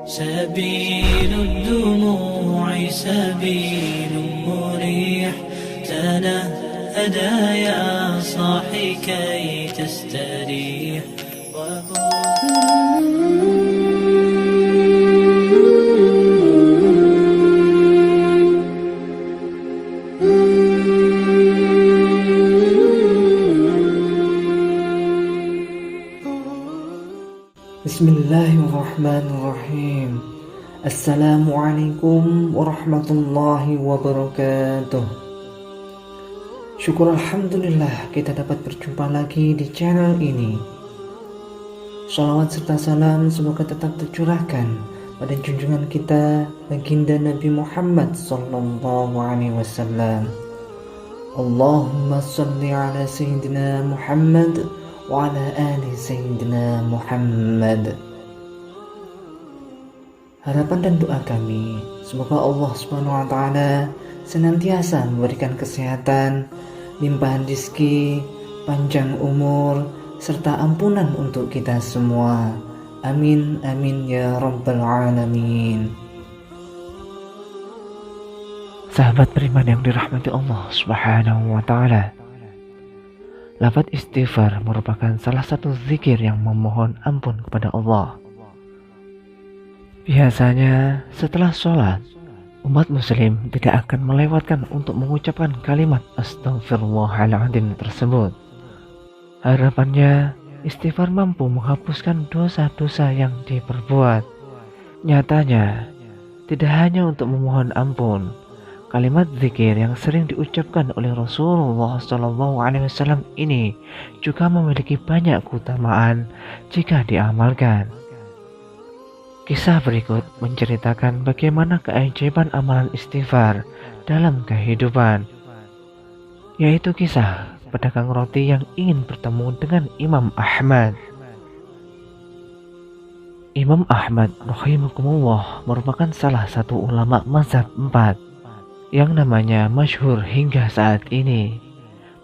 سبيل الدموع سبيل مريح، تنهدى يا صاحي كي تستريح. Bismillahirrahmanirrahim. Assalamualaikum warahmatullahi wabarakatuh. Syukur alhamdulillah kita dapat berjumpa lagi di channel ini. Shalawat serta salam semoga tetap tercurahkan pada junjungan kita baginda Nabi Muhammad sallallahu alaihi wasallam. Allahumma shalli ala sayyidina Muhammad wa ala ali sayyidina Muhammad. Harapan dan doa kami semoga Allah Subhanahu wa taala senantiasa memberikan kesehatan, limpahan rezeki, panjang umur serta ampunan untuk kita semua. Amin amin ya rabbal alamin. Sahabat beriman yang dirahmati Allah Subhanahu wa taala, lafaz istighfar merupakan salah satu zikir yang memohon ampun kepada Allah. Biasanya setelah sholat, umat muslim tidak akan melewatkan untuk mengucapkan kalimat Astaghfirullahaladzim tersebut. Harapannya istighfar mampu menghapuskan dosa-dosa yang diperbuat. Nyatanya tidak hanya untuk memohon ampun, kalimat zikir yang sering diucapkan oleh Rasulullah SAW ini juga memiliki banyak keutamaan jika diamalkan. Kisah berikut menceritakan bagaimana keajaiban amalan istighfar dalam kehidupan, yaitu kisah pedagang roti yang ingin bertemu dengan Imam Ahmad. Imam Ahmad rahimakumullah merupakan salah satu ulama mazhab 4 yang namanya masyhur hingga saat ini.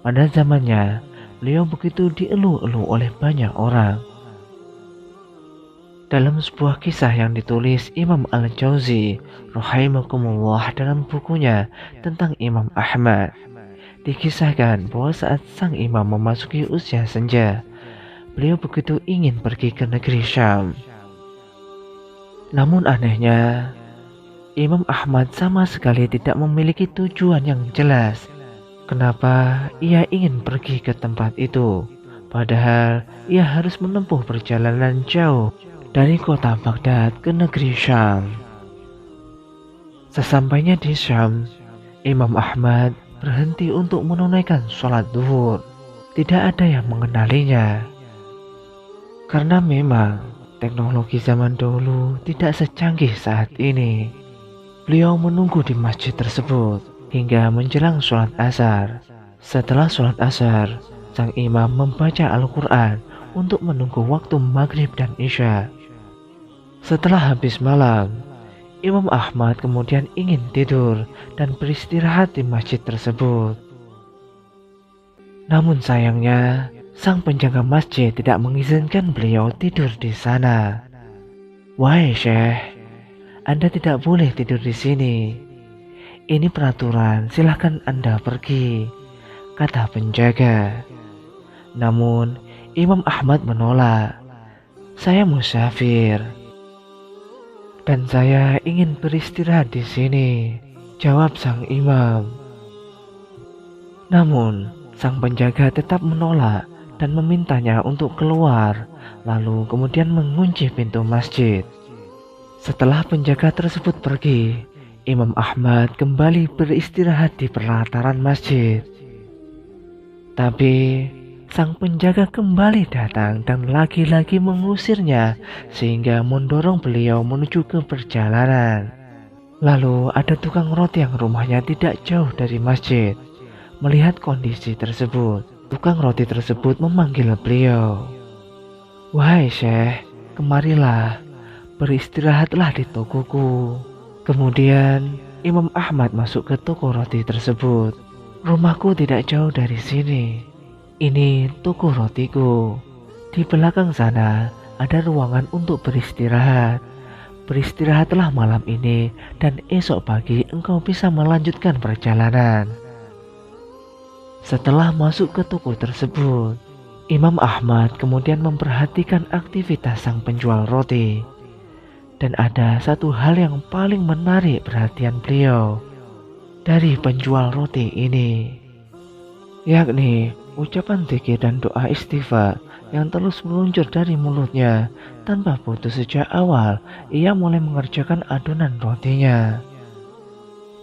Pada zamannya, beliau begitu dielu-elu oleh banyak orang. Dalam sebuah kisah yang ditulis Imam Al-Jauzi rahimakumullah dalam bukunya tentang Imam Ahmad, dikisahkan bahwa saat sang imam memasuki usia senja, beliau begitu ingin pergi ke negeri Syam. Namun anehnya, Imam Ahmad sama sekali tidak memiliki tujuan yang jelas kenapa ia ingin pergi ke tempat itu, padahal ia harus menempuh perjalanan jauh dari kota Baghdad ke negeri Syam. Sesampainya di Syam, Imam Ahmad berhenti untuk menunaikan sholat zuhur. Tidak ada yang mengenalinya, karena memang teknologi zaman dahulu tidak secanggih saat ini. Beliau menunggu di masjid tersebut hingga menjelang sholat asar. Setelah sholat asar, sang imam membaca Al-Quran untuk menunggu waktu maghrib dan isya. Setelah habis malam, Imam Ahmad kemudian ingin tidur dan beristirahat di masjid tersebut. Namun sayangnya, sang penjaga masjid tidak mengizinkan beliau tidur di sana. "Wahai Syekh, Anda tidak boleh tidur di sini. Ini peraturan, silahkan Anda pergi," kata penjaga. Namun Imam Ahmad menolak. "Saya musafir dan saya ingin beristirahat di sini," jawab sang imam. Namun sang penjaga tetap menolak dan memintanya untuk keluar, lalu kemudian mengunci pintu masjid. Setelah penjaga tersebut pergi, Imam Ahmad kembali beristirahat di pelataran masjid. Tapi sang penjaga kembali datang dan lagi-lagi mengusirnya sehingga mendorong beliau menuju ke perjalanan. Lalu ada tukang roti yang rumahnya tidak jauh dari masjid. Melihat kondisi tersebut, tukang roti tersebut memanggil beliau. "Wahai Syekh, kemarilah, beristirahatlah di tokoku." Kemudian Imam Ahmad masuk ke toko roti tersebut. "Rumahku tidak jauh dari sini. Ini toko rotiku. Di belakang sana ada ruangan untuk beristirahat. Beristirahatlah malam ini dan esok pagi engkau bisa melanjutkan perjalanan. Setelah masuk ke toko tersebut, Imam Ahmad kemudian memperhatikan aktivitas sang penjual roti. Dan ada satu hal yang paling menarik perhatian beliau dari penjual roti ini, yakni ucapan zikir dan doa istighfar yang terus meluncur dari mulutnya tanpa putus sejak awal ia mulai mengerjakan adonan rotinya.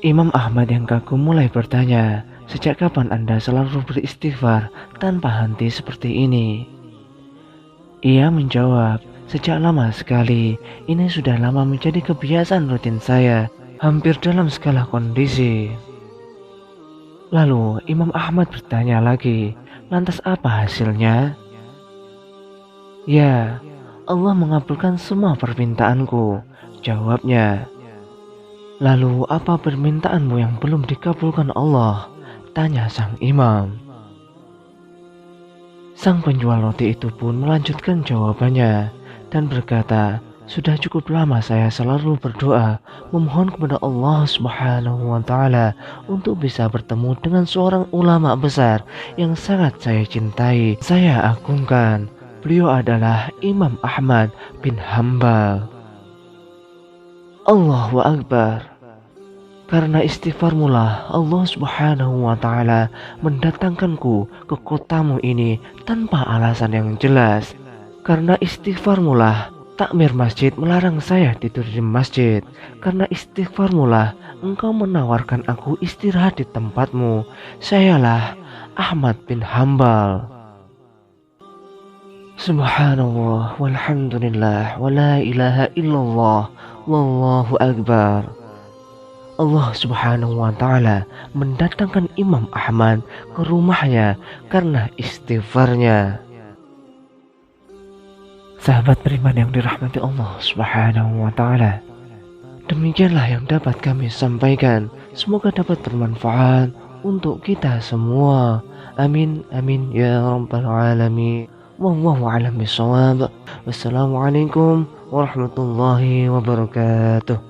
Imam Ahmad yang kagum mulai bertanya, "Sejak kapan Anda selalu beristighfar tanpa henti seperti ini?" Ia menjawab, "Sejak lama sekali, ini sudah lama menjadi kebiasaan rutin saya, hampir dalam segala kondisi." Lalu Imam Ahmad bertanya lagi, "Lantas apa hasilnya?" "Ya, Allah mengabulkan semua permintaanku," jawabnya. "Lalu apa permintaanmu yang belum dikabulkan Allah?" tanya sang imam. Sang penjual roti itu pun melanjutkan jawabannya dan berkata, "Sudah cukup lama saya selalu berdoa memohon kepada Allah Subhanahu wa Ta'ala untuk bisa bertemu dengan seorang ulama besar yang sangat saya cintai, saya agungkan. Beliau adalah Imam Ahmad bin Hambal." Allahu Akbar. Karena istighfarmu lah Allah Subhanahu wa Ta'ala mendatangkanku ke kotamu ini tanpa alasan yang jelas. Karena istighfarmu lah takmir masjid melarang saya tidur di masjid. Karena istighfarmu lah engkau menawarkan aku istirahat di tempatmu. Sayalah Ahmad bin Hambal. Subhanallah walhamdulillah wa la ilaha illallah wallahu akbar. Allah Subhanahu wa Ta'ala mendatangkan Imam Ahmad ke rumahnya karena istighfarnya. Sahabat beriman yang dirahmati Allah Subhanahu wa Ta'ala, demikianlah yang dapat kami sampaikan. Semoga dapat bermanfaat untuk kita semua. Amin amin ya rabbal alamin. Wallahu a'lam bishawab. Wassalamualaikum warahmatullahi wabarakatuh.